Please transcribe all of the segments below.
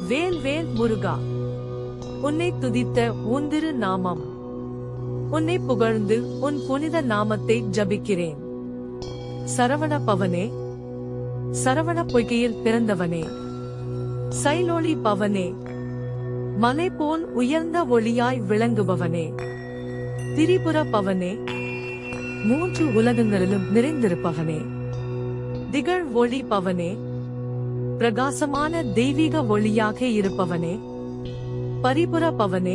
வேல் வேல் முருகா, உன்னை துதித்த உன் திரு நாமம், உன்னை புகழ்ந்து உன் புனித நாமத்தை ஜபிக்கிறேன். சரவண பவனே, சரவண பொய்கையில் பிறந்தவனே, சைலோலி பவனே, மலை போல் உயர்ந்த ஒளியாய் விளங்குபவனே, திரிபுர பவனே, மூன்று உலகங்களிலும் நிறைந்திருப்பவனே, திகழ் ஒளி பவனே, பிரகாசமான தெய்வீக ஒளியாக இருப்பவனே, பரிபுர பவனே,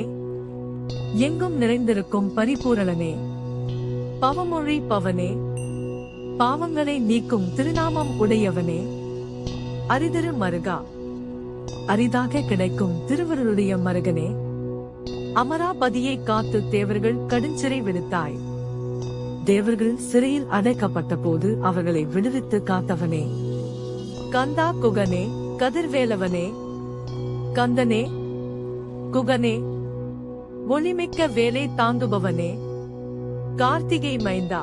எங்கும் நிறைந்திருக்கும் பரிபூரணனே, பவமொழி பவனே, பாவங்களை நீக்கும் திருநாமம் உடையவனே, அரிதிரு மருகா, அரிதாக கிடைக்கும் திருவருளுடைய மருகனே, அமராபதியை காத்து தேவர்கள் கடுஞ்சிறை விடுத்தாய். தேவர்கள் சிறையில் அடைக்கப்பட்ட போது அவர்களை விடுவித்து காத்தவனே, கந்தா குகனே, கதிர்வேலவனே, கந்தனே, குகனே, ஒளிமிக்க வேலை தாங்குபவனே, கார்த்திகை மைந்தா,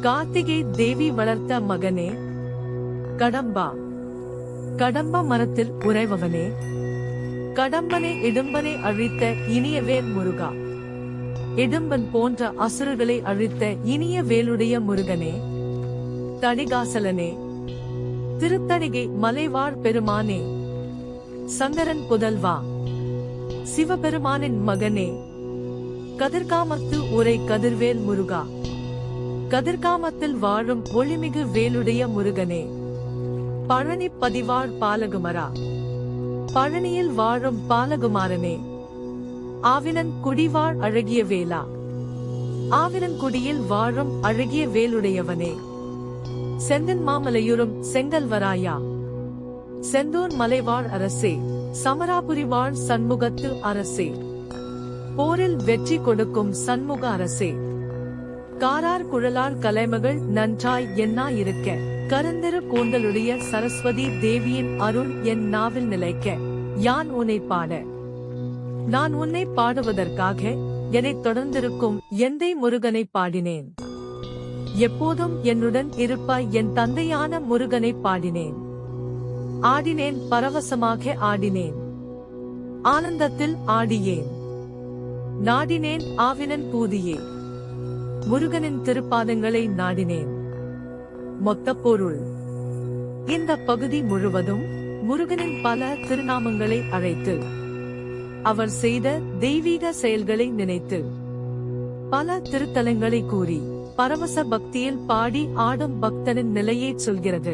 கார்த்திகை தேவி வளர்த்த மகனே, கடம்பா, கடம்ப மரத்தில் உறைபவனே, கடம்பனை இடும்பனை அழித்த இனிய வேல் முருகா, இடும்பன் போன்ற அசுரர்களை அழித்த இனிய வேலுடைய முருகனே, தணிகாசலனே, திருத்தணிகை மலைவாழ் பெருமானே, சங்கரன் புதல்வா, சிவபெருமானின் மகனே, கதிர்காமத்து உரை கதிர்வேல் முருகா, கதிர்காமத்தில் வாழும் ஒளிமிகு வேலுடைய முருகனே, பழனி பதிவாழ் பாலகுமரா, பழனியில் வாழும் பாலகுமாரனே, ஆவினன் குடிவாழ் அழகிய வேலா, ஆவினன் குடியில் வாழும் அழகிய வேலுடையவனே, செந்தன் மாமலையுறும் செங்கல்வராயா, செந்தூர் மலைவாழ் அரசே, சமராபுரி வாழ் சண்முகத்து அரசே, போரில் வெற்றி கொடுக்கும் சண்முக அரசே, காரார் குழலார் கலைமகள் நன்றாய் என்னா இருக்க, கரந்திரு கூந்தலுடைய சரஸ்வதி தேவியின் அருள் என் நாவில் நிலைக்க, யான் உன்னை பாட, நான் உன்னை பாடுவதற்காக என்னைத் தொடர்ந்திருக்கும் எந்தை முருகனை பாடினேன். எப்போதும் என்னுடன் இருப்பாய் என் தந்தையான முருகனை பாடினேன். ஆடினேன், பரவசமாக ஆடினேன், ஆனந்தத்தில் ஆடியேன், நாடினேன் ஆவினன் பூதியே, முருகனின் திருப்பாதங்களை நாடினேன். மொத்த பொருள்: இந்த பகுதி முழுவதும் முருகனின் பல திருநாமங்களை அழைத்து அவர் செய்த தெய்வீக செயல்களை நினைத்து பல திருத்தலங்களை கூறி பரவச பக்தியில் பாடி ஆடும் பக்தனின் நிலையை சொல்கிறது.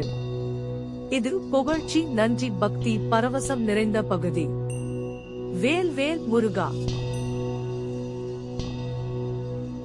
இது புகழ்ச்சி, நன்றி, பக்தி, பரவசம் நிறைந்த பகுதி. வேல் வேல் முருகா.